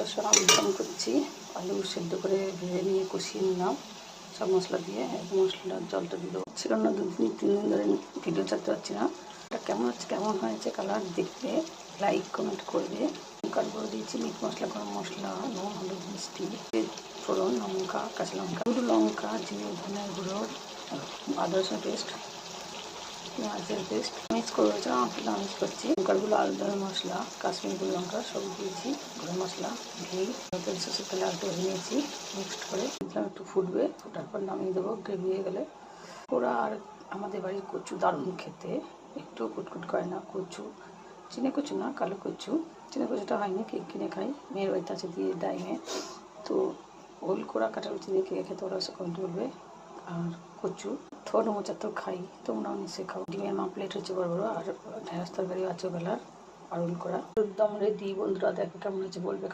মাছটার সঙ্গে আলু দম করছি। আলু সেদ্ধ করে ভেজে নিয়ে কষিয়ে নিলাম সব মশলা দিয়ে। মশলার জলটা দিয়ে দেবো। ছিল না 2-3 দিন ধরে ভিডিও ছাড়তে পারছি না। এটা কেমন হয়েছে কালার দেখবে, লাইক কমেন্ট করবে। লঙ্কার গুঁড়ো দিয়েছি, মিট মশলা, গরম মশলা, নুন, হলুদ, মিষ্টি, ফোড়ন, লঙ্কা, কাঁচা লঙ্কা, গুঁড়ো লঙ্কা, জিরে, ধনের গুঁড়ো, আদা রসুন পেস্ট, পেঁয়াজের পেস্ট মিক্স করে রেখেছিলাম। মিক্স করছি। লঙ্কারগুলো, আলাদা মশলা, কাশ্মীরি গুঁড়ো লঙ্কা সব দিয়েছি, গরম মশলা, ঘি, তেল, সরষের তেলে আলু ভেজে নিয়েছি। মিক্সড করে দিলাম, একটু ফুটবে, ফোটার পর নামিয়ে দেবো। গ্রেভি হয়ে গেলে ওরা। আর আমাদের বাড়ির কচু দারুণ খেতে, একটু কুটকুট করে না। কচু, চিনে কচু না, কালো কচু। চিনে কচুটা হয়নি, কিনে খাই, মেয়ের বাড়িতে আছে দিয়ে ডাইমে। তো ওল কোড়া কাটা কচু দিয়ে কে খেতে ওরা সে কমেন্ট বলবে। আর কচু থোড় মোচা তো খাই, তোমরাও নিশ্চয়ই খাও। ডিমের প্লেট হচ্ছে বড় বড়, আর ঢেঁড়স তরকারি আছে বেলার, আর ওল করা একদম রেডি। বন্ধুরা দেখো কেমন হচ্ছে বলবে।